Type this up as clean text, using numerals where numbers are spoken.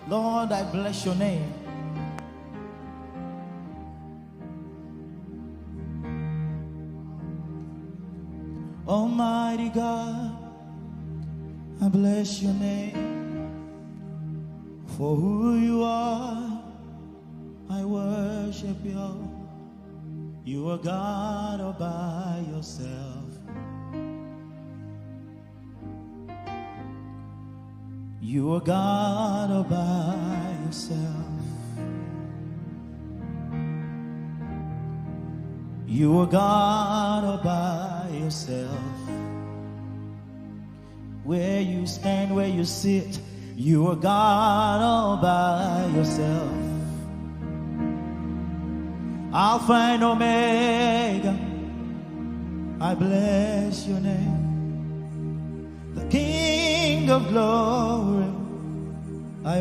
Lord, I bless your name. Almighty God, I bless your name. For who you are, I worship you. You are God all by yourself. You are God all by yourself. You are God all by yourself. Where you stand, where you sit, you are God all by yourself. Alpha and Omega, I bless your name. The King of glory, I